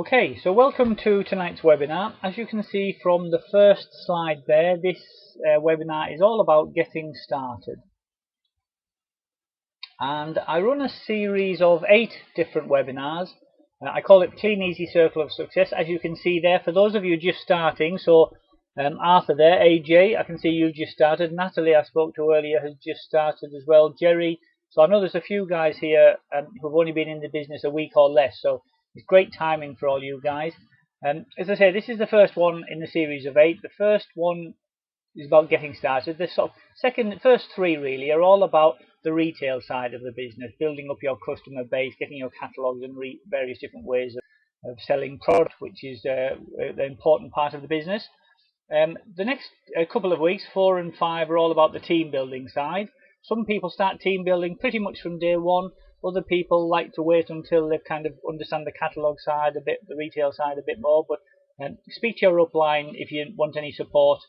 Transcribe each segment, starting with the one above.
Okay, so welcome to tonight's webinar. As you can see from the first slide there, this webinar is all about getting started. And I run a series of 8 different webinars. I call it Kleeneze Circle of Success, as you can see there. For those of you just starting, so Arthur there, AJ, I can see you just started. Natalie, I spoke to earlier, has just started as well. Jerry, so I know there's a few guys here who've only been in the business a week or less, so it's great timing for all you guys. As I say, this is the first one in the series of 8. The first one is about getting started. The first 3 really are all about the retail side of the business, building up your customer base, getting your catalogues and various different ways of selling product, which is the important part of the business. The next couple of weeks, 4 and 5, are all about the team building side. Some people start team building pretty much from day one. Other people like to wait until they kind of understand the catalogue side a bit, the retail side a bit more. But speak to your upline if you want any support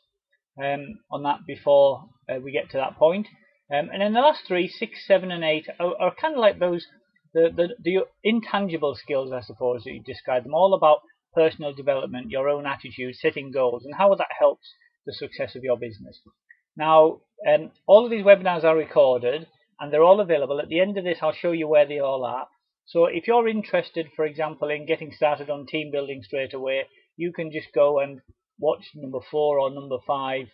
on that before we get to that point. And then the last 3, 6, 7, and 8 are kind of like those the intangible skills, I suppose, that you describe them, all about personal development, your own attitude, setting goals, and how that helps the success of your business. Now, all of these webinars are recorded and they're all available. At the end of this, I'll show you where they all are. So if you're interested, for example, in getting started on team building straight away, you can just go and watch number 4 or number 5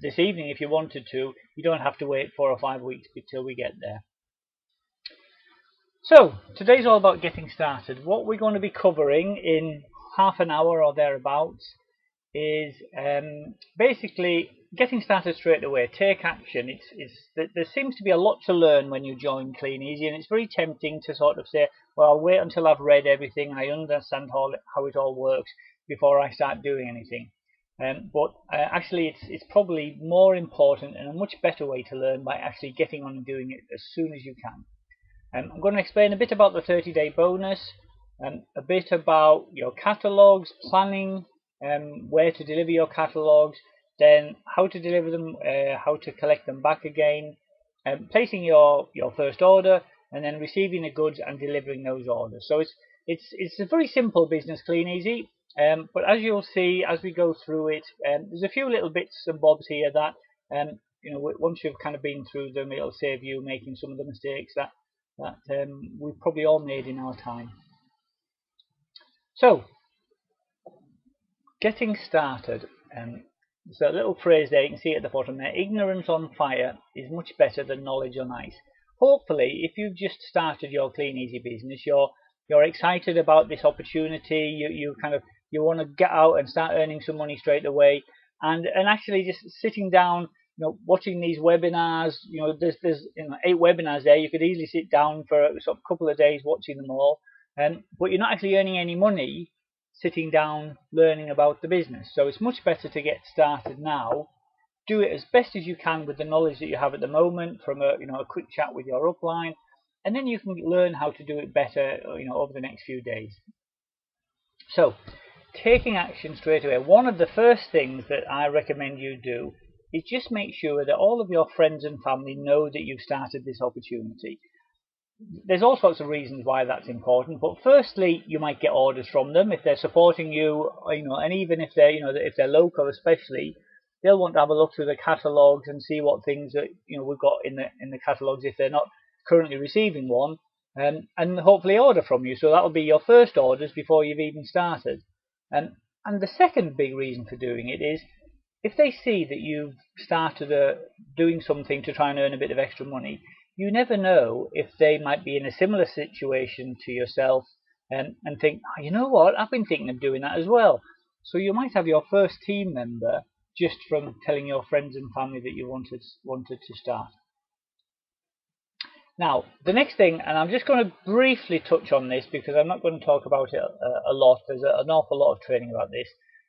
this evening if you wanted to. You don't have to wait 4 or 5 weeks until we get there. So today's all about getting started. What we're going to be covering in half an hour or thereabouts is basically getting started straight away. Take action. There seems to be a lot to learn when you join Kleeneze, and it's very tempting to sort of say, well, I'll wait until I've read everything and I understand how it all works before I start doing anything. But actually it's probably more important and a much better way to learn by actually getting on and doing it as soon as you can. I'm going to explain a bit about the 30-day bonus, a bit about your catalogues, planning, where to deliver your catalogues, then how to deliver them, how to collect them back again, placing your first order, and then receiving the goods and delivering those orders. So it's a very simple business, Kleeneze, but as you'll see as we go through it, there's a few little bits and bobs here that once you've kind of been through them, it'll save you making some of the mistakes that we've probably all made in our time. So, getting started. So a little phrase there, you can see at the bottom there, ignorance on fire is much better than knowledge on ice. Hopefully, if you've just started your Kleeneze business, you're excited about this opportunity, you want to get out and start earning some money straight away, and actually just sitting down, watching these webinars, there's 8 webinars there. You could easily sit down for a sort of couple of days watching them all, but you're not actually earning any money sitting down learning about the business. So it's much better to get started now. Do it as best as you can with the knowledge that you have at the moment from a quick chat with your upline, and then you can learn how to do it better over the next few days. So taking action straight away. One of the first things that I recommend you do is just make sure that all of your friends and family know that you've started this opportunity. There's all sorts of reasons why that's important, but firstly, you might get orders from them if they're supporting you, and even if they're, if they're local, especially, they'll want to have a look through the catalogues and see what things that we've got in the catalogues if they're not currently receiving one, and hopefully order from you. So that'll be your first orders before you've even started. And the second big reason for doing it is if they see that you've started doing something to try and earn a bit of extra money, you never know if they might be in a similar situation to yourself and think, oh, you know what, I've been thinking of doing that as well. So you might have your first team member just from telling your friends and family that you wanted to start. Now, the next thing, and I'm just going to briefly touch on this because I'm not going to talk about it a lot. There's an awful lot of training about this.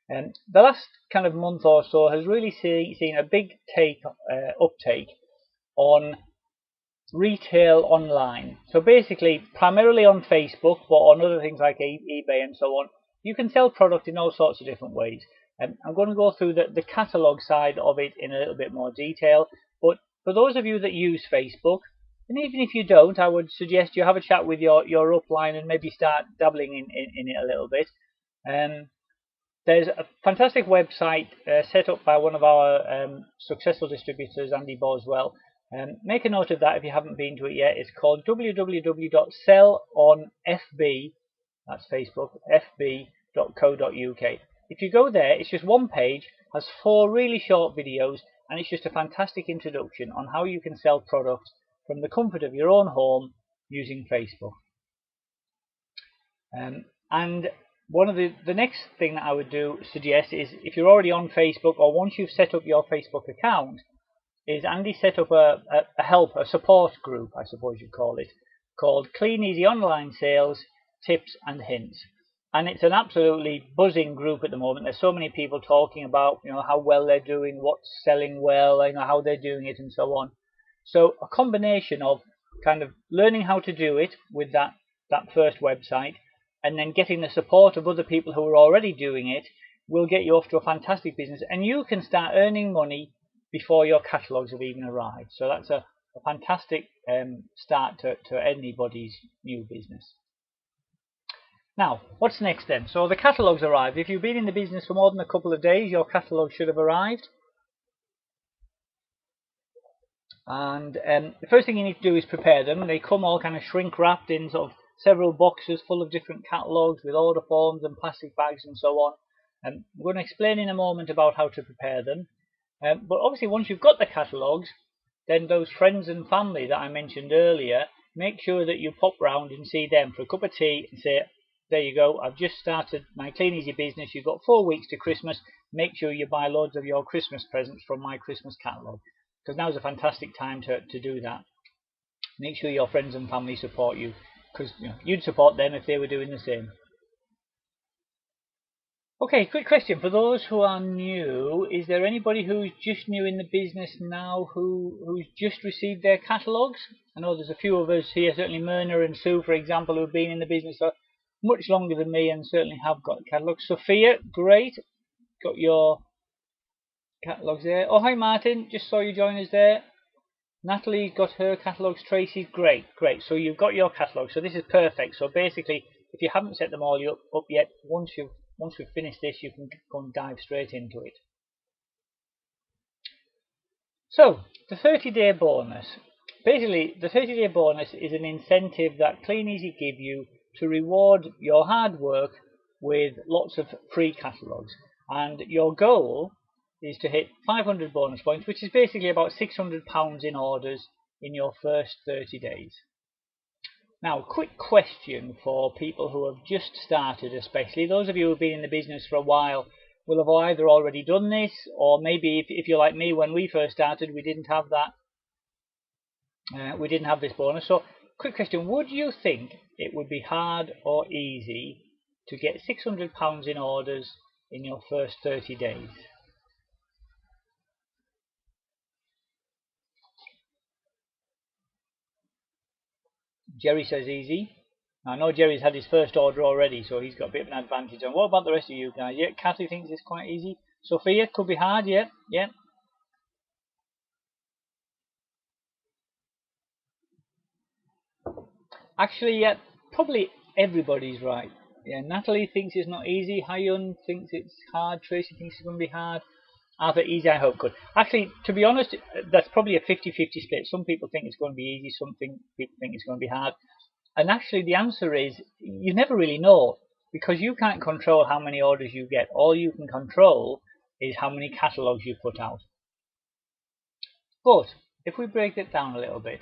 The last kind of month or so has really seen a big uptake on retail online. So basically, primarily on Facebook, but on other things like eBay and so on, you can sell product in all sorts of different ways. I'm going to go through the catalogue side of it in a little bit more detail. But for those of you that use Facebook, And even if you don't, I would suggest you have a chat with your upline and maybe start dabbling in it a little bit. There's a fantastic website set up by one of our successful distributors, Andy Boswell. Make a note of that if you haven't been to it yet. It's called www.sellonfb, that's Facebook, fb.co.uk. If you go there, it's just one page, has 4 really short videos, and it's just a fantastic introduction on how you can sell products from the comfort of your own home using Facebook. And one of the next thing that I would suggest is, if you're already on Facebook, or once you've set up your Facebook account, is Andy set up a support group, I suppose you'd call it, called Kleeneze Online Sales Tips and Hints. And it's an absolutely buzzing group at the moment. There's so many people talking about, how well they're doing, what's selling well, how they're doing it, and so on. So a combination of kind of learning how to do it with that first website, and then getting the support of other people who are already doing it, will get you off to a fantastic business, and you can start earning money before your catalogues have even arrived. So that's a fantastic start to anybody's new business. Now, what's next then? So the catalogues arrived. If you've been in the business for more than a couple of days, your catalogue should have arrived. And the first thing you need to do is prepare them. They come all kind of shrink wrapped in sort of several boxes full of different catalogues with order forms and plastic bags and so on. And we're going to explain in a moment about how to prepare them. But obviously, once you've got the catalogues, then those friends and family that I mentioned earlier, make sure that you pop round and see them for a cup of tea and say, there you go, I've just started my Kleeneze business, you've got 4 weeks to Christmas, make sure you buy loads of your Christmas presents from my Christmas catalogue. Because now's a fantastic time to do that. Make sure your friends and family support you, because you'd support them if they were doing the same. Okay, quick question. For those who are new, is there anybody who's just new in the business now who's just received their catalogues? I know there's a few of us here, certainly Myrna and Sue, for example, who've been in the business for much longer than me and certainly have got catalogues. Sophia, great. Got your catalogues there. Oh, hi Martin, just saw you join us there. Natalie got her catalogues. Tracy, great. So you've got your catalogues. So this is perfect. So basically, if you haven't set them all up yet, once we've finished this, you can go and dive straight into it. So the 30-day bonus. Basically, the 30-day bonus is an incentive that Kleeneze give you to reward your hard work with lots of free catalogues. And your goal is to hit 500 bonus points, which is basically about £600 in orders in your first 30 days. Now, quick question for people who have just started, especially those of you who have been in the business for a while will have either already done this, or maybe if you're like me, when we first started, we didn't have that. We didn't have this bonus. So, quick question: would you think it would be hard or easy to get £600 in orders in your first 30 days? Jerry says easy. I know Jerry's had his first order already, so he's got a bit of an advantage. And what about the rest of you guys? Yeah, Kathy thinks it's quite easy. Sophia, could be hard, yeah. Actually, yeah, probably everybody's right. Yeah, Natalie thinks it's not easy. Hyun thinks it's hard. Tracy thinks it's going to be hard. Arthur, easy, I hope good. Actually, to be honest, that's probably a 50-50 split. Some people think it's going to be easy. Some people think it's going to be hard. And actually, the answer is you never really know, because you can't control how many orders you get. All you can control is how many catalogues you put out. But if we break it down a little bit,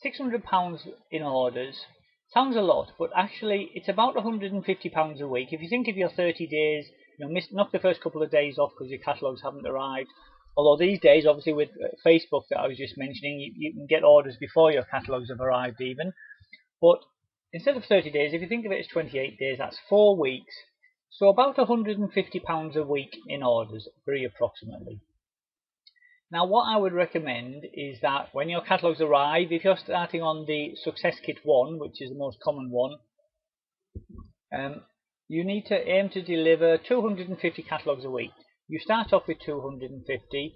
£600 in orders sounds a lot, but actually it's about £150 a week. If you think of your 30 days, knock the first couple of days off because your catalogues haven't arrived. Although these days, obviously with Facebook that I was just mentioning, you can get orders before your catalogues have arrived even. But instead of 30 days, if you think of it as 28 days, that's 4 weeks. So about £150 a week in orders, very approximately. Now, what I would recommend is that when your catalogues arrive, if you're starting on the Success Kit 1, which is the most common one, you need to aim to deliver 250 catalogues a week. You start off with 250.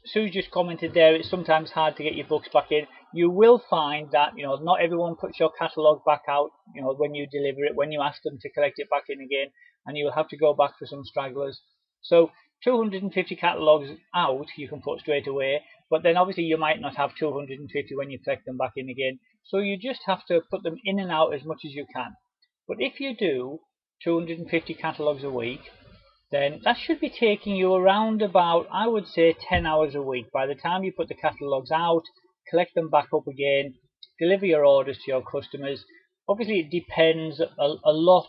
Sue's just commented there, it's sometimes hard to get your books back in. you will find that not everyone puts your catalogue back out when you deliver it, when you ask them to collect it back in again, and you'll have to go back for some stragglers. So 250 catalogues out you can put straight away, but then obviously you might not have 250 when you collect them back in again, so you just have to put them in and out as much as you can. But if you do 250 catalogues a week, then that should be taking you around about, I would say, 10 hours a week. By the time you put the catalogues out, collect them back up again, deliver your orders to your customers. Obviously it depends a lot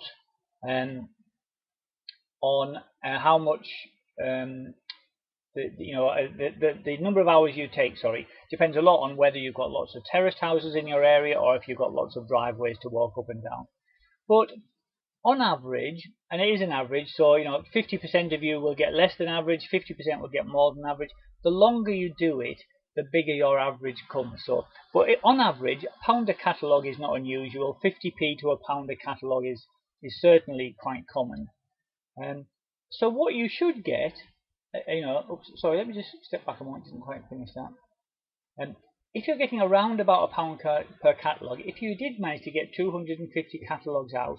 on how much the number of hours you take, depends a lot on whether you've got lots of terraced houses in your area or if you've got lots of driveways to walk up and down. But on average, and it is an average, so 50% of you will get less than average, 50% will get more than average. The longer you do it, the bigger your average comes. But on average, a pound a catalogue is not unusual. 50p to a pound a catalogue is certainly quite common. So what you should get, oops, sorry, let me just step back a moment. Didn't quite finish that. If you're getting around about a pound per catalogue, if you did manage to get 250 catalogues out,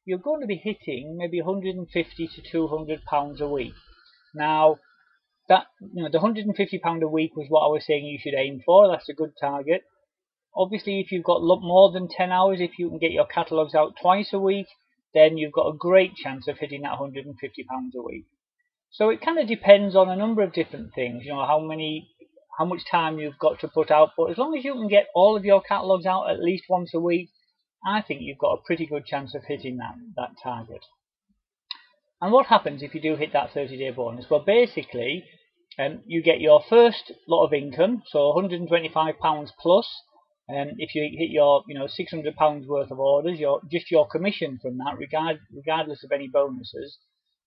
you're going to be hitting maybe 150 to 200 pounds a week. Now, that the 150 pound a week was what I was saying you should aim for. That's a good target. Obviously, if you've got more than 10 hours, if you can get your catalogues out twice a week, then you've got a great chance of hitting that 150 pounds a week. So it kind of depends on a number of different things. How much time you've got to put out. But as long as you can get all of your catalogues out at least once a week, I think you've got a pretty good chance of hitting that target. And what happens if you do hit that 30-day bonus? Well, basically, you get your first lot of income, so £125 plus. If you hit your £600 worth of orders, just your commission from that, regardless of any bonuses.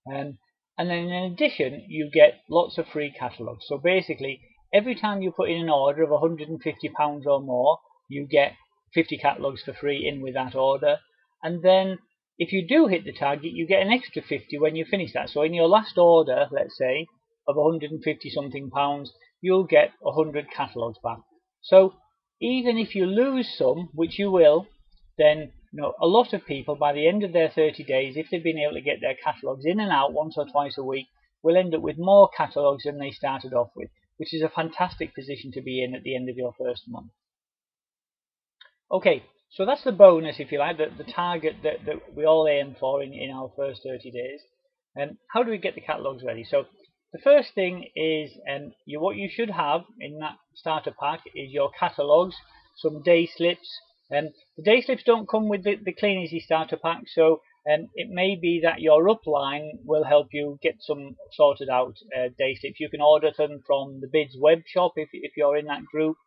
And then in addition, you get lots of free catalogues. So basically, every time you put in an order of £150 or more, you get 50 catalogues for free in with that order. And then if you do hit the target, you get an extra 50 when you finish that. So in your last order, let's say, of 150 something pounds, you'll get 100 catalogues back. So even if you lose some, which you will, then a lot of people, by the end of their 30 days, if they've been able to get their catalogues in and out once or twice a week, will end up with more catalogues than they started off with, which is a fantastic position to be in at the end of your first month. Okay, so that's the bonus, if you like, the target that we all aim for in our first 30 days. And how do we get the catalogues ready? So the first thing is what you should have in that starter pack is your catalogues, some day slips. The day slips don't come with the Kleeneze starter pack, so it may be that your upline will help you get some sorted out day slips. You can order them from the BIDS web shop if you're in that group.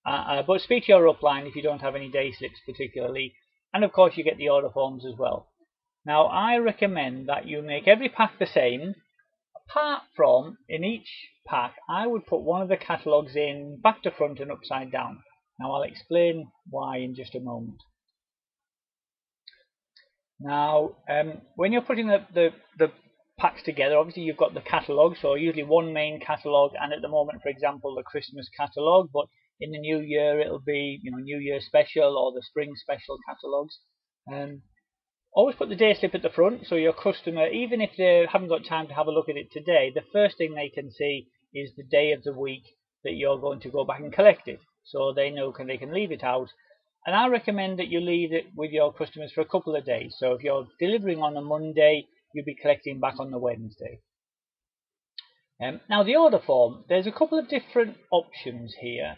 But speak to your upline if you don't have any day slips particularly. And of course you get the order forms as well. Now I recommend that you make every pack the same, apart from in each pack I would put one of the catalogues in back to front and upside down. Now I'll explain why in just a moment. Now when you're putting the packs together, obviously you've got the catalogue, so usually one main catalogue, and at the moment, for example, the Christmas catalogue, but in the new year it'll be New Year special or the spring special catalogues. Always put the day slip at the front, so your customer, even if they haven't got time to have a look at it today, the first thing they can see is the day of the week that you're going to go back and collect it, so they know they can leave it out. And I recommend that you leave it with your customers for a couple of days. So if you're delivering on a Monday, you'll be collecting back on the Wednesday. Now the order form, there's a couple of different options here.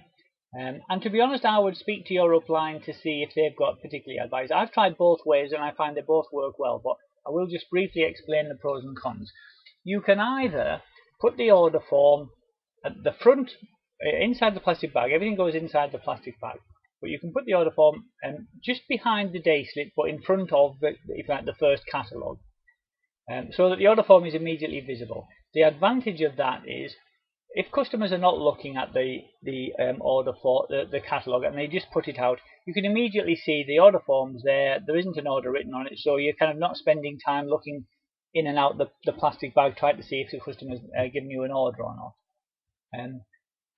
And to be honest, I would speak to your upline to see if they've got particular advice. I've tried both ways and I find they both work well, but I will just briefly explain the pros and cons. You can either put the order form at the front, inside the plastic bag. Everything goes inside the plastic bag. But you can put the order form just behind the day slip, but in front of the first catalogue, so that the order form is immediately visible. The advantage of that is, if customers are not looking at the order for the catalogue and they just put it out, you can immediately see the order form's there. There isn't an order written on it, so you're kind of not spending time looking in and out the plastic bag trying to see if the customer's giving you an order or not.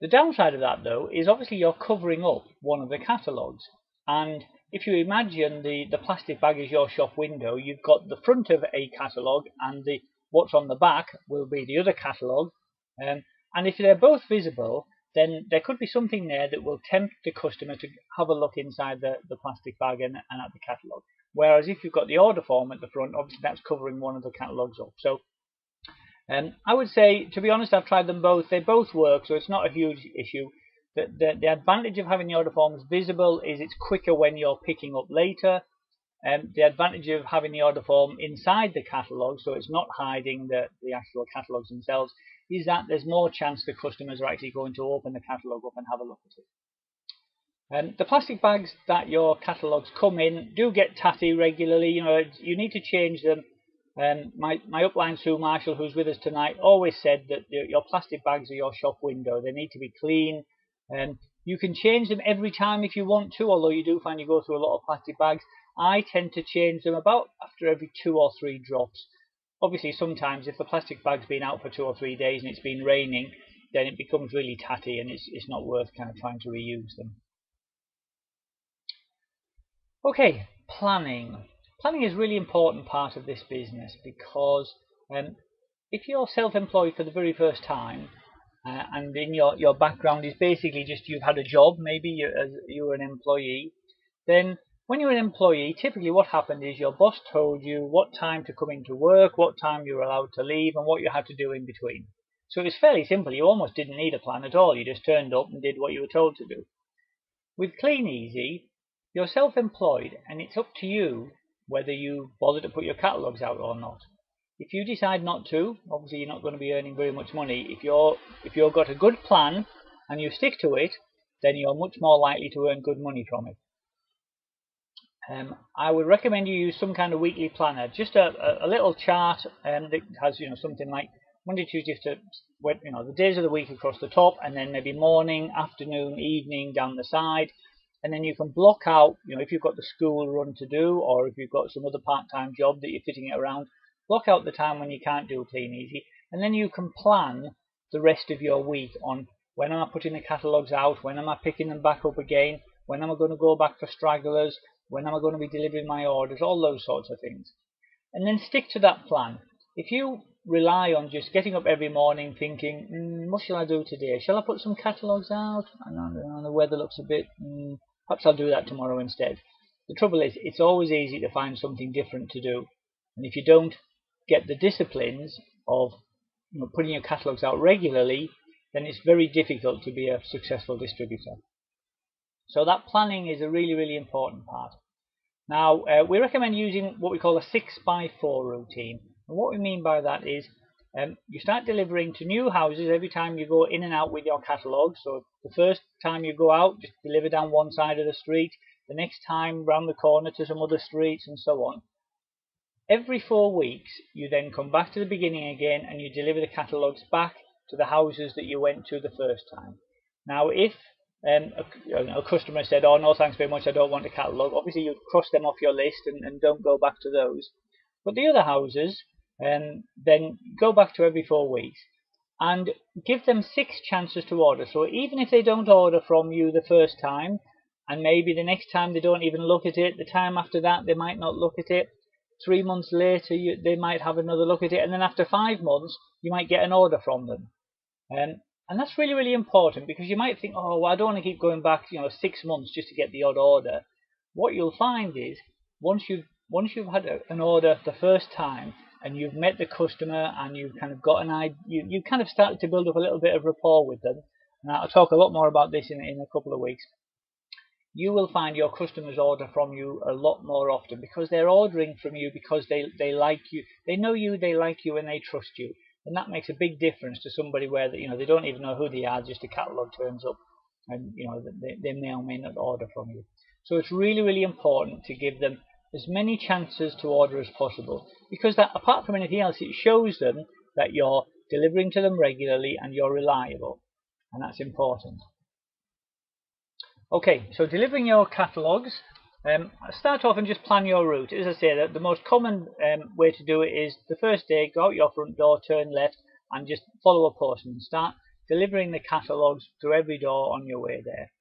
The downside of that, though, is obviously you're covering up one of the catalogues. And if you imagine the plastic bag is your shop window, you've got the front of a catalogue, and what's on the back will be the other catalogue. And if they're both visible, then there could be something there that will tempt the customer to have a look inside the plastic bag and at the catalogue. Whereas if you've got the order form at the front, obviously that's covering one of the catalogues up. So I would say, to be honest, I've tried them both. They both work, so it's not a huge issue. The advantage of having the order forms visible is it's quicker when you're picking up later. The advantage of having the order form inside the catalogue, so it's not hiding the actual catalogues themselves, is that there's more chance the customers are actually going to open the catalogue up and have a look at it. The plastic bags that your catalogues come in do get tatty regularly. You need to change them. My upline Sue Marshall, who's with us tonight, always said that your plastic bags are your shop window. They need to be clean. You can change them every time if you want to, although you do find you go through a lot of plastic bags. I tend to change them about after every 2 or 3 drops. Obviously, sometimes if the plastic bag's been out for 2 or 3 days and it's been raining, then it becomes really tatty and it's not worth kind of trying to reuse them. Okay, planning. Planning is a really important part of this business because if you're self-employed for the very first time, and in your background is basically just you've had a job, maybe you're an employee, then when you're an employee, typically what happened is your boss told you what time to come into work, what time you were allowed to leave, and what you had to do in between. So it was fairly simple. You almost didn't need a plan at all. You just turned up and did what you were told to do. With Kleeneze, you're self-employed, and it's up to you whether you bother to put your catalogues out or not. If you decide not to, obviously you're not going to be earning very much money. If you've got a good plan and you stick to it, then you're much more likely to earn good money from it. I would recommend you use some kind of weekly planner, just a little chart that has something like Monday, Tuesday to the days of the week across the top, and then maybe morning, afternoon, evening down the side. And then you can block out, if you've got the school run to do, or if you've got some other part-time job that you're fitting it around, block out the time when you can't do Kleeneze, and then you can plan the rest of your week on when am I putting the catalogues out, when am I picking them back up again, when am I going to go back for stragglers, when am I going to be delivering my orders, all those sorts of things. And then stick to that plan. If you rely on just getting up every morning thinking, what shall I do today? Shall I put some catalogues out? I know the weather looks a bit... perhaps I'll do that tomorrow instead. The trouble is, it's always easy to find something different to do. And if you don't get the disciplines of putting your catalogues out regularly, then it's very difficult to be a successful distributor. So that planning is a really, really important part. Now, we recommend using what we call a 6x4 routine. And what we mean by that is you start delivering to new houses every time you go in and out with your catalogue. So the first time you go out, just deliver down one side of the street. The next time round the corner to some other streets, and so on. Every 4 weeks, you then come back to the beginning again and you deliver the catalogues back to the houses that you went to the first time. Now, if a customer said, oh no thanks very much, I don't want a catalogue, obviously you cross them off your list and don't go back to those. But the other houses, then go back to every 4 weeks and give them 6 chances to order. So even if they don't order from you the first time, and maybe the next time they don't even look at it, the time after that they might not look at it, 3 months later they might have another look at it, and then after 5 months you might get an order from them. And that's really, really important, because you might think, oh, well, I don't want to keep going back 6 months just to get the odd order. What you'll find is once you've had an order the first time and you've met the customer and you've kind of got an idea, you kind of started to build up a little bit of rapport with them. And I'll talk a lot more about this in a couple of weeks. You will find your customers order from you a lot more often, because they're ordering from you because they like you, they know you, they like you, and they trust you. And that makes a big difference to somebody where they don't even know who they are, just a catalogue turns up, and they may or may not order from you. So it's really, really important to give them as many chances to order as possible, because that, apart from anything else, it shows them that you're delivering to them regularly and you're reliable, and that's important. Okay, so delivering your catalogues, start off and just plan your route. As I say, the most common way to do it is the first day, go out your front door, turn left, and just follow a postman. Start delivering the catalogues to every door on your way there.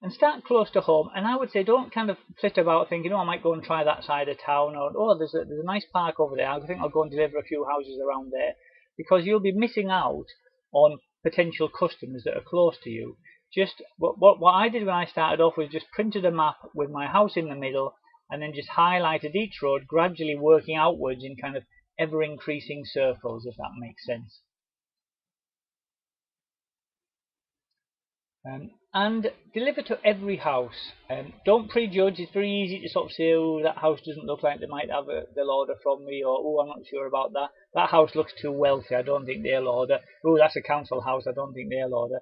And start close to home. And I would say don't kind of flit about thinking, oh, I might go and try that side of town, or oh, there's a nice park over there. I think I'll go and deliver a few houses around there, because you'll be missing out on potential customers that are close to you. Just what I did when I started off was just printed a map with my house in the middle, and then just highlighted each road, gradually working outwards in kind of ever increasing circles, if that makes sense. And deliver to every house. Don't prejudge. It's very easy to sort of say, oh, that house doesn't look like they might have they'll order from me, or oh, I'm not sure about that. That house looks too wealthy, I don't think they'll order. Oh, that's a council house, I don't think they'll order.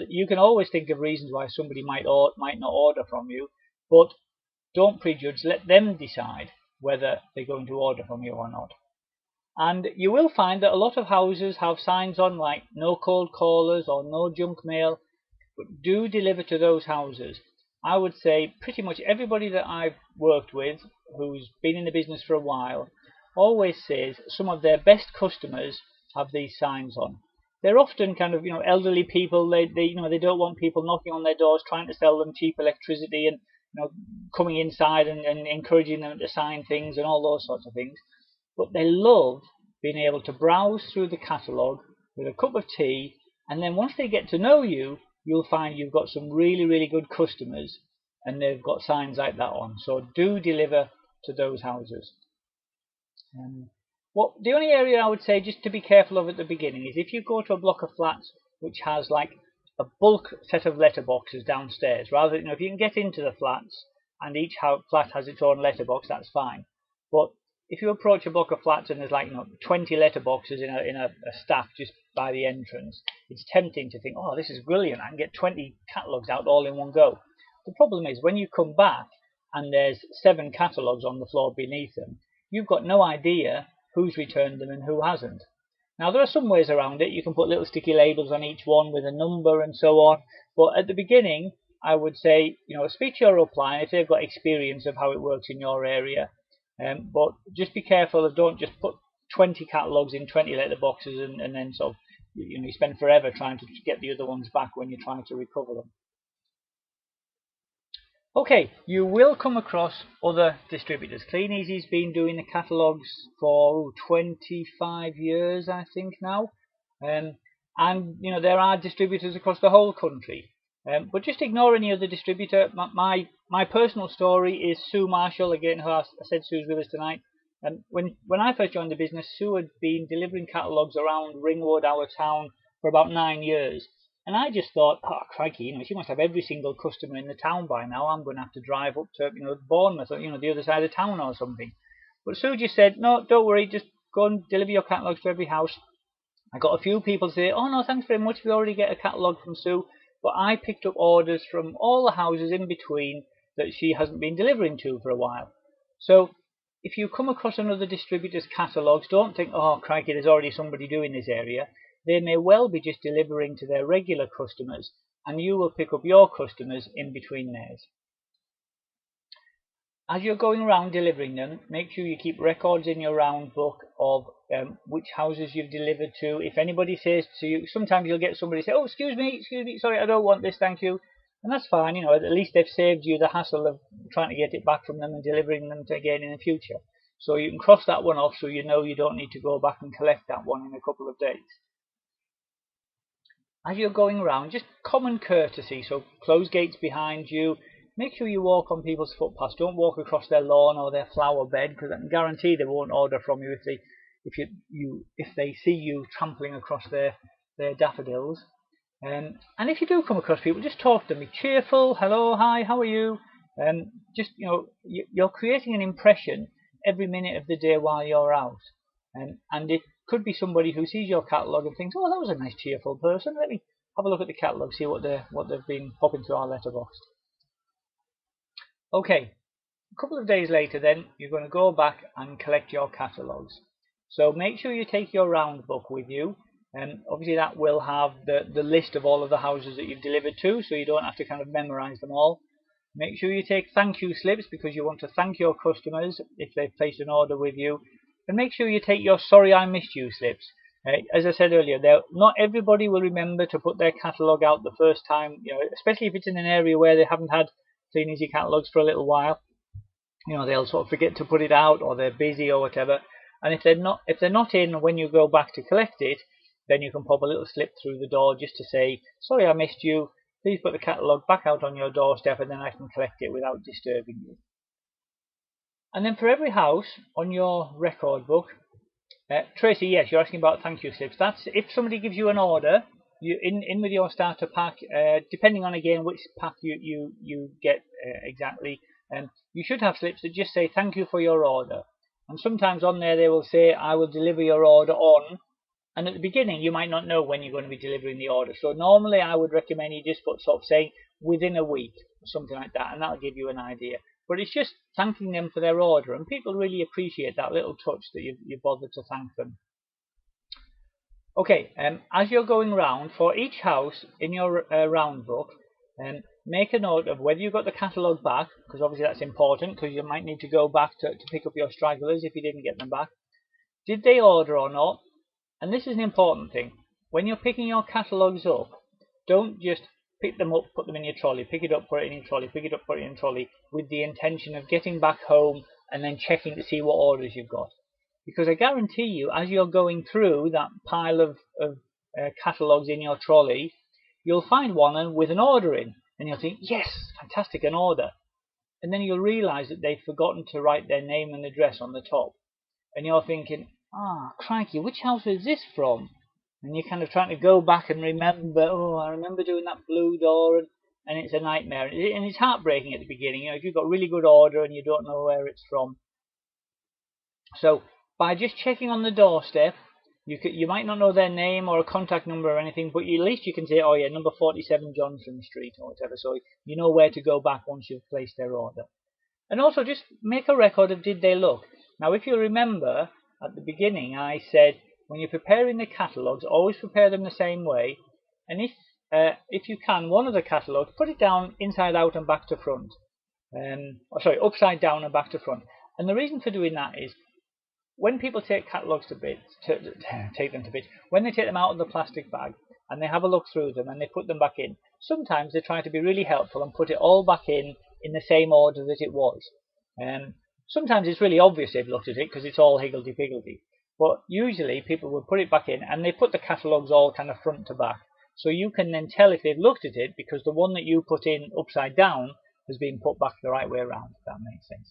You can always think of reasons why somebody might not order from you, but don't prejudge. Let them decide whether they're going to order from you or not. And you will find that a lot of houses have signs on like no cold callers or no junk mail. But do deliver to those houses. I would say pretty much everybody that I've worked with who's been in the business for a while always says some of their best customers have these signs on. They're often kind of elderly people. They don't want people knocking on their doors trying to sell them cheap electricity, and coming inside and encouraging them to sign things and all those sorts of things. But they love being able to browse through the catalogue with a cup of tea, and then once they get to know you, you'll find you've got some really, really good customers, and they've got signs like that on. So do deliver to those houses. The only area I would say just to be careful of at the beginning is if you go to a block of flats which has like a bulk set of letterboxes downstairs, rather if you can get into the flats and each flat has its own letterbox, that's fine. But if you approach a block of flats and there's like 20 letterboxes in a stack just by the entrance, it's tempting to think, oh, this is brilliant, I can get 20 catalogues out all in one go. The problem is when you come back and there's 7 catalogues on the floor beneath them, you've got no idea who's returned them and who hasn't. Now there are some ways around it. You can put little sticky labels on each one with a number and so on, but at the beginning I would say speak to your upline if they've got experience of how it works in your area. But just be careful of don't just put 20 catalogues in 20 letterboxes and then sort of you spend forever trying to get the other ones back when you're trying to recover them. Okay, you will come across other distributors. Kleeneze's been doing the catalogues for 25 years, I think now, and there are distributors across the whole country. But just ignore any other distributor. My personal story is Sue Marshall, again, who I said Sue's with us tonight. When I first joined the business, Sue had been delivering catalogues around Ringwood, our town, for about 9 years. And I just thought, oh, crikey, she must have every single customer in the town by now. I'm going to have to drive up to Bournemouth or the other side of town or something. But Sue just said, no, don't worry, just go and deliver your catalogues to every house. I got a few people say, oh no, thanks very much, we already get a catalogue from Sue. But I picked up orders from all the houses in between that she hasn't been delivering to for a while. So if you come across another distributor's catalogues, don't think, oh crikey, there's already somebody doing this area. They may well be just delivering to their regular customers, and you will pick up your customers in between theirs. As you're going around delivering them, make sure you keep records in your round book of which houses you've delivered to. If anybody says to you, sometimes you'll get somebody say, oh, excuse me, sorry, I don't want this, thank you. And that's fine, at least they've saved you the hassle of trying to get it back from them and delivering them again in the future. So you can cross that one off so you know you don't need to go back and collect that one in a couple of days. As you're going around, just common courtesy, so close gates behind you. Make sure you walk on people's footpaths. Don't walk across their lawn or their flower bed, because I can guarantee they won't order from you if they see you trampling across their daffodils. And if you do come across people, just talk to them. Be cheerful. Hello, hi, how are you? You're creating an impression every minute of the day while you're out. And it could be somebody who sees your catalogue and thinks, oh, that was a nice cheerful person. Let me have a look at the catalogue, see what they've been popping through our letterbox. Okay, a couple of days later then, you're going to go back and collect your catalogues. So make sure you take your round book with you, and obviously that will have the list of all of the houses that you've delivered to, so you don't have to kind of memorize them all. Make sure you take thank you slips, because you want to thank your customers if they've placed an order with you. And make sure you take your sorry I missed you slips. As I said earlier, not everybody will remember to put their catalogue out the first time, especially if it's in an area where they haven't had Kleeneze catalogues for a little while. They'll sort of forget to put it out, or they're busy or whatever. And if they're not in when you go back to collect it, then you can pop a little slip through the door just to say, sorry I missed you, please put the catalogue back out on your doorstep and then I can collect it without disturbing you. And then for every house on your record book, Tracy, yes, you're asking about thank you slips. That's if somebody gives you an order, you in with your starter pack, depending on again which pack you get exactly, you should have slips that just say thank you for your order. And sometimes on there they will say I will deliver your order on, and at the beginning you might not know when you're going to be delivering the order. So normally I would recommend you just put sort of saying within a week or something like that, and that'll give you an idea. But it's just thanking them for their order, and people really appreciate that little touch that you bothered to thank them. Okay, as you're going round, for each house in your round book, make a note of whether you got the catalogue back, because obviously that's important, because you might need to go back to pick up your stragglers if you didn't get them back. Did they order or not? And this is an important thing. When you're picking your catalogues up, don't just pick them up, put them in your trolley, pick it up, put it in your trolley, pick it up, put it in your trolley, with the intention of getting back home and then checking to see what orders you've got. Because I guarantee you, as you're going through that pile of catalogues in your trolley, you'll find one with an order in, and you'll think, yes, fantastic, an order. And then you'll realise that they've forgotten to write their name and address on the top. And you're thinking, crikey, which house is this from? And you're kind of trying to go back and remember, I remember doing that blue door, and it's a nightmare. And it's heartbreaking at the beginning, if you've got really good order and you don't know where it's from. So by just checking on the doorstep, you might not know their name or a contact number or anything, but at least you can say, oh yeah, number 47 Johnson Street or whatever, so you know where to go back once you've placed their order. And also just make a record of did they look. Now if you remember, at the beginning I said, when you're preparing the catalogues, always prepare them the same way, and if you can, one of the catalogues, put it down inside out and back to front. Upside down and back to front. And the reason for doing that is, when people take catalogues to bits, when they take them out of the plastic bag and they have a look through them and they put them back in, sometimes they try to be really helpful and put it all back in the same order that it was. Sometimes it's really obvious they've looked at it because it's all higgledy-piggledy. But usually people will put it back in and they put the catalogues all kind of front to back. So you can then tell if they've looked at it because the one that you put in upside down has been put back the right way around, if that makes sense.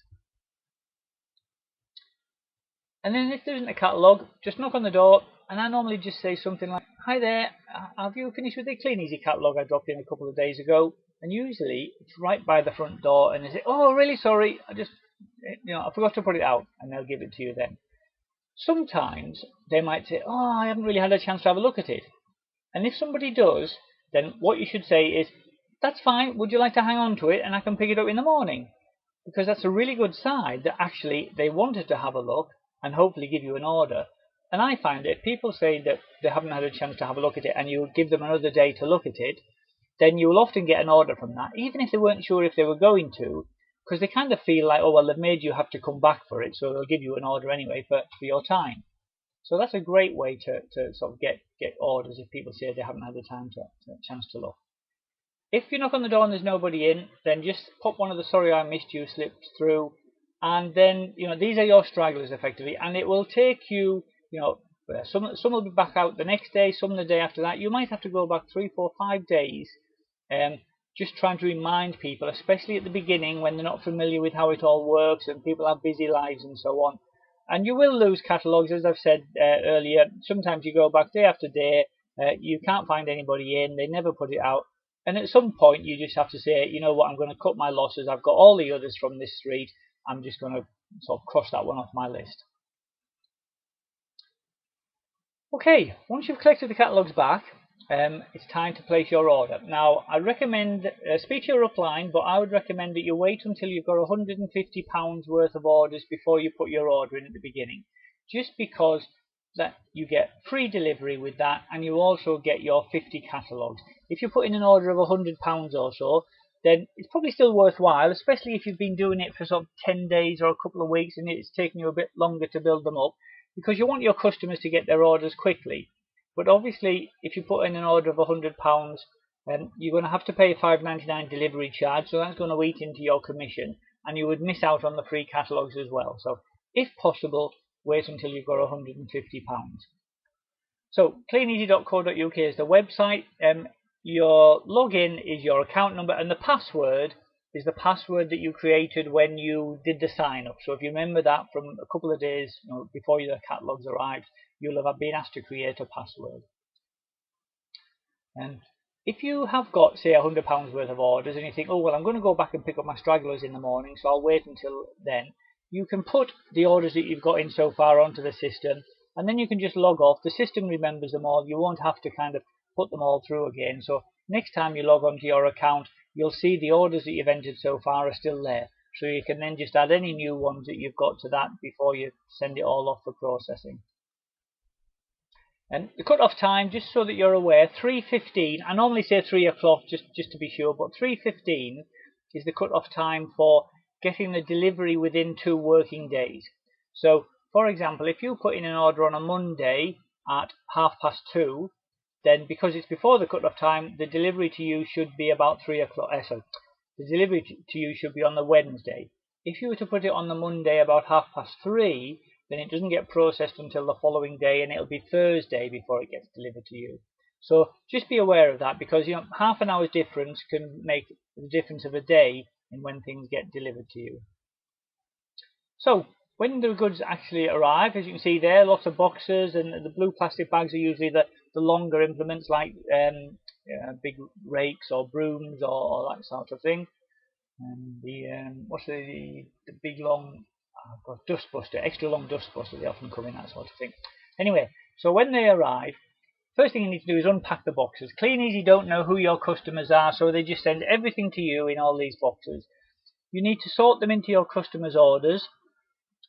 And then if there isn't a catalogue, just knock on the door, and I normally just say something like, hi there, have you finished with the Kleeneze catalogue I dropped in a couple of days ago? And usually it's right by the front door, and they say, oh, really sorry, I forgot to put it out, and they'll give it to you then. Sometimes they might say, oh, I haven't really had a chance to have a look at it. And if somebody does, then what you should say is, that's fine, would you like to hang on to it and I can pick it up in the morning? Because that's a really good sign that actually they wanted to have a look and hopefully give you an order. And I find that if people say that they haven't had a chance to have a look at it and you give them another day to look at it, then you will often get an order from that, even if they weren't sure if they were going to, because they kind of feel like, oh, well, they've made you have to come back for it, so they'll give you an order anyway for your time. So that's a great way to sort of get orders if people say they haven't had the chance to look. If you knock on the door and there's nobody in, then just pop one of the sorry I missed you slips through, and then these are your stragglers effectively, and it will take you, some will be back out the next day, some the day after that. You might have to go back 3, 4, 5 days, just trying to remind people, especially at the beginning when they're not familiar with how it all works and people have busy lives and so on. And you will lose catalogues, as I've said earlier. Sometimes you go back day after day, you can't find anybody in, they never put it out. And at some point you just have to say, you know what, I'm going to cut my losses. I've got all the others from this street. I'm just going to sort of cross that one off my list. Okay, once you've collected the catalogues back, it's time to place your order. Now, I recommend, speak to your upline, but I would recommend that you wait until you've got £150 worth of orders before you put your order in at the beginning. Just because that you get free delivery with that, and you also get your 50 catalogues. If you put in an order of £100 or so, then it's probably still worthwhile, especially if you've been doing it for sort of 10 days or a couple of weeks and it's taken you a bit longer to build them up. because you want your customers to get their orders quickly. But obviously, if you put in an order of £100, you're going to have to pay a £5.99 delivery charge, so that's going to eat into your commission, and you would miss out on the free catalogues as well. So, if possible, wait until you've got £150. So, cleaneasy.co.uk is the website. Your login is your account number, and the password is the password that you created when you did the sign up. So if you remember that from a couple of days before your catalogues arrived, you'll have been asked to create a password. And if you have got, say, £100 worth of orders and you think, oh well, I'm going to go back and pick up my stragglers in the morning, so I'll wait until then, you can put the orders that you've got in so far onto the system, and then you can just log off. The system remembers them all. You won't have to kind of put them all through again. So next time you log onto your account, you'll see the orders that you've entered so far are still there. So you can then just add any new ones that you've got to that before you send it all off for processing. And the cut-off time, just so that you're aware, 3:15. I normally say 3 o'clock just to be sure, but 3:15 is the cut-off time for getting the delivery within 2 working days. So, for example, if you put in an order on a Monday at 2:30, then because it's before the cut-off time, the delivery to you should be about 3 o'clock. The delivery to you should be on the Wednesday. If you were to put it on the Monday about 3:30, then it doesn't get processed until the following day, and it'll be Thursday before it gets delivered to you. So just be aware of that, because half an hour's difference can make the difference of a day in when things get delivered to you. So when the goods actually arrive, as you can see there, lots of boxes, and the blue plastic bags are usually the longer implements like big rakes or brooms or that sort of thing. And what's the big long dust buster, extra long dust buster, they often come in, that sort of thing. Anyway, so when they arrive, first thing you need to do is unpack the boxes. Kleeneze don't know who your customers are, so they just send everything to you in all these boxes. You need to sort them into your customers' orders.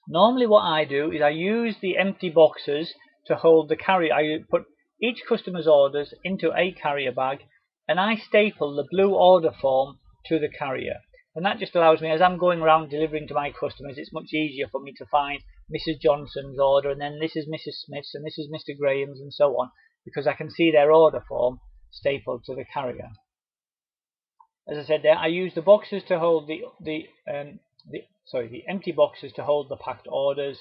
Normally what I do is I use the empty boxes to hold the carrier. I put each customer's orders into a carrier bag, and I staple the blue order form to the carrier. And that just allows me, as I'm going around delivering to my customers, it's much easier for me to find Mrs. Johnson's order, and then this is Mrs. Smith's, and this is Mr. Graham's, and so on, because I can see their order form stapled to the carrier. As I said there, I use the boxes to hold the empty boxes to hold the packed orders,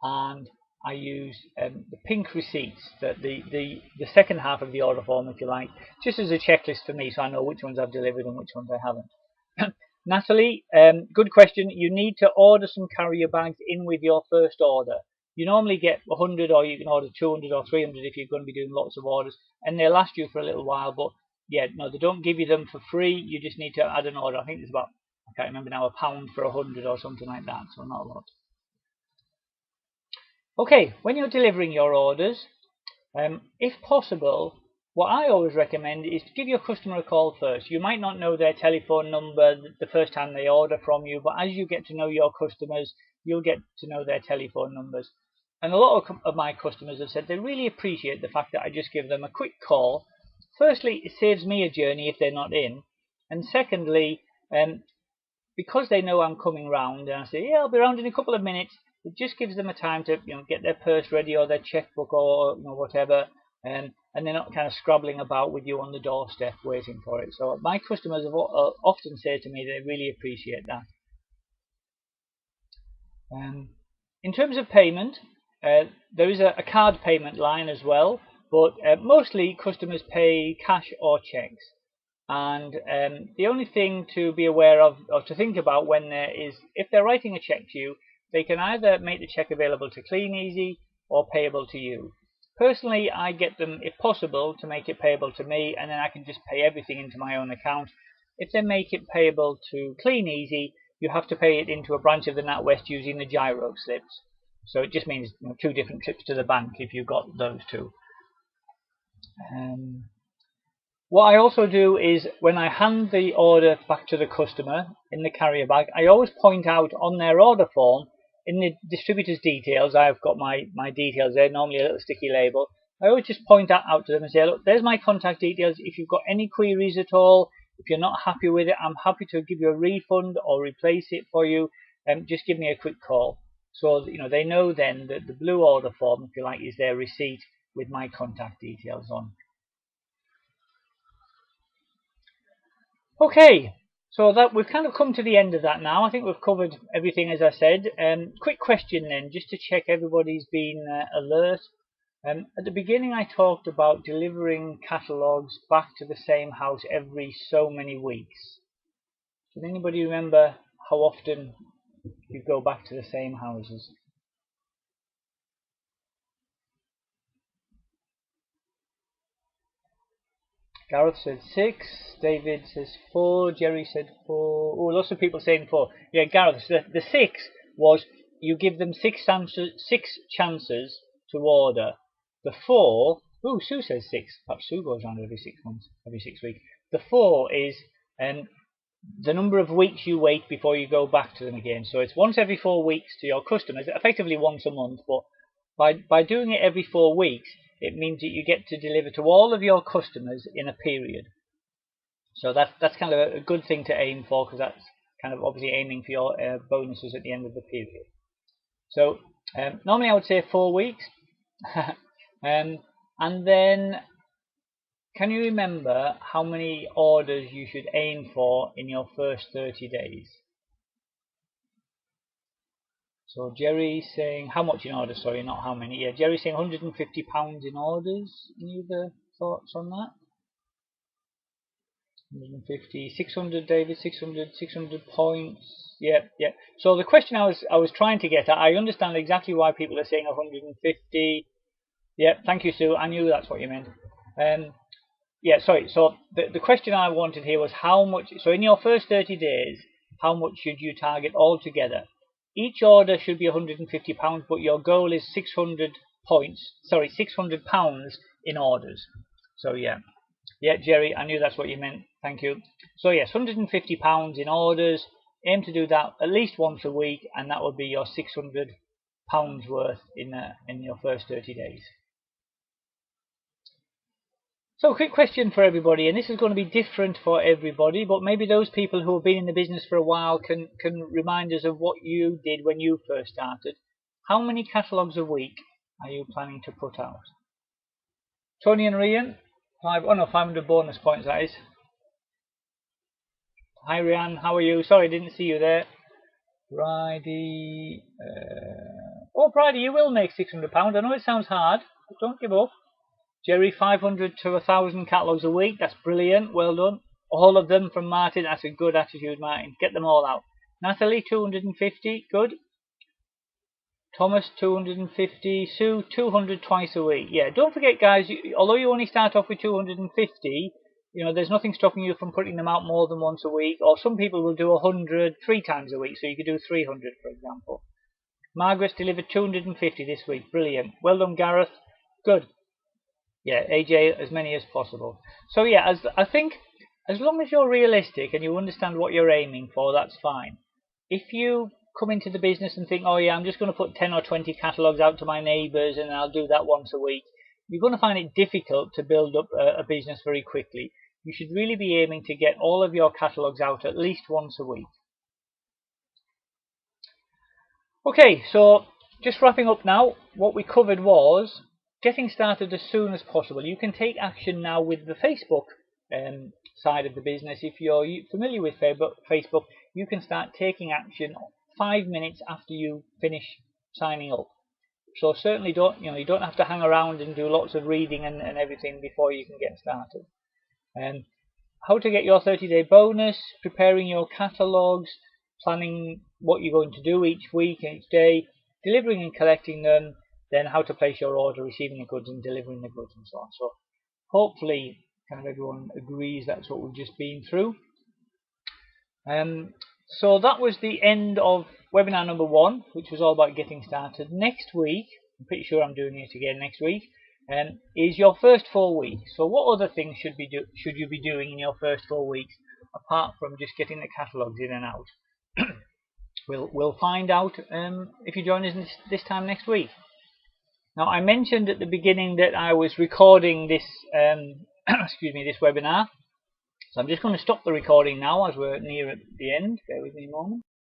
and I use the pink receipts, the second half of the order form, if you like, just as a checklist for me, so I know which ones I've delivered and which ones I haven't. Natalie, good question. You need to order some carrier bags in with your first order. You normally get 100, or you can order 200 or 300 if you're going to be doing lots of orders, and they'll last you for a little while. But yeah, no, they don't give you them for free. You just need to add an order. I think there's about, I can't remember now, £1 for 100 or something like that, so not a lot. Okay, when you're delivering your orders, if possible, what I always recommend is to give your customer a call first. You might not know their telephone number the first time they order from you, but as you get to know your customers, you'll get to know their telephone numbers. And a lot of my customers have said they really appreciate the fact that I just give them a quick call. Firstly, it saves me a journey if they're not in. And secondly, because they know I'm coming round, and I say, yeah, I'll be around in a couple of minutes, it just gives them a time to get their purse ready or their checkbook or whatever, and they're not kind of scrabbling about with you on the doorstep waiting for it. So my customers have often said to me they really appreciate that. In terms of payment, there is a card payment line as well, but mostly customers pay cash or cheques. And the only thing to be aware of or to think about when if they're writing a cheque to you, they can either make the cheque available to Kleeneze or payable to you. Personally, I get them, if possible, to make it payable to me, and then I can just pay everything into my own account. If they make it payable to Kleeneze, you have to pay it into a branch of the NatWest using the gyro slips. So it just means 2 different trips to the bank if you've got those 2. What I also do is when I hand the order back to the customer in the carrier bag, I always point out on their order form, in the distributor's details, I've got my details there, normally a little sticky label. I always just point that out to them and say, look, there's my contact details. If you've got any queries at all, if you're not happy with it, I'm happy to give you a refund or replace it for you. Just give me a quick call. So they know then that the blue order form, if you like, is their receipt with my contact details on. Okay, so that we've kind of come to the end of that now. I think we've covered everything as I said. Quick question then, just to check everybody's been alert. At the beginning I talked about delivering catalogues back to the same house every so many weeks. Does anybody remember how often you go back to the same houses? Gareth said 6, David says 4, Jerry said 4. Oh, lots of people saying 4. Yeah, Gareth, the 6 was you give them six chances to order. The 4, oh, Sue says 6. Perhaps Sue goes around every 6 months, every 6 weeks. The 4 is the number of weeks you wait before you go back to them again. So it's once every 4 weeks to your customers, effectively once a month, but by doing it every 4 weeks, it means that you get to deliver to all of your customers in a period. So that's kind of a good thing to aim for, because that's kind of obviously aiming for your bonuses at the end of the period. So normally I would say 4 weeks. And then, can you remember how many orders you should aim for in your first 30 days? So Jerry's saying, how much in orders? Sorry, not how many. Yeah, Jerry's saying £150 in orders. Any other thoughts on that? 150, 600, David, 600 points. Yeah. So the question I was trying to get at, I understand exactly why people are saying 150. Yeah, thank you, Sue. I knew that's what you meant. Yeah, sorry. So the question I wanted here was how much. So in your first 30 days, how much should you target altogether? Each order should be £150, but your goal is 600 points. Sorry, £600 in orders. So yeah, Jerry, I knew that's what you meant. Thank you. So yes, £150 in orders. Aim to do that at least once a week, and that would be your £600 worth in your first 30 days. So, a quick question for everybody, and this is going to be different for everybody, but maybe those people who have been in the business for a while can remind us of what you did when you first started. How many catalogues a week are you planning to put out? Tony and Rian, 500 bonus points that is. Hi Rian, how are you? Sorry, I didn't see you there. Bridie, Bridie, you will make £600. I know it sounds hard, but don't give up. Jerry, 500 to 1,000 catalogues a week. That's brilliant. Well done. All of them from Martin. That's a good attitude, Martin. Get them all out. Natalie, 250. Good. Thomas, 250. Sue, 200 twice a week. Yeah, don't forget, guys, although you only start off with 250, there's nothing stopping you from putting them out more than once a week. Or some people will do 100 3 times a week, so you could do 300, for example. Margaret's delivered 250 this week. Brilliant. Well done, Gareth. Good. Yeah, AJ, as many as possible. So yeah, I think as long as you're realistic and you understand what you're aiming for, that's fine. If you come into the business and think, oh yeah, I'm just going to put 10 or 20 catalogues out to my neighbours and I'll do that once a week, you're going to find it difficult to build up a business very quickly. You should really be aiming to get all of your catalogues out at least once a week. Okay, so just wrapping up now, what we covered was getting started as soon as possible. You can take action now with the Facebook side of the business. If you're familiar with Facebook, you can start taking action 5 minutes after you finish signing up. So certainly you don't have to hang around and do lots of reading and everything before you can get started. How to get your 30-day bonus, preparing your catalogues, planning what you're going to do each week and each day, delivering and collecting them, then how to place your order, receiving the goods and delivering the goods and so on. So hopefully kind of everyone agrees that's what we've just been through. So that was the end of webinar number 1, which was all about getting started. Next week, I'm pretty sure I'm doing it again next week, is your first 4 weeks. So what other things should you be doing in your first 4 weeks apart from just getting the catalogues in and out? We'll find out if you join us this time next week. Now, I mentioned at the beginning that I was recording this this webinar. So I'm just going to stop the recording now as we're near at the end. Bear with me a moment.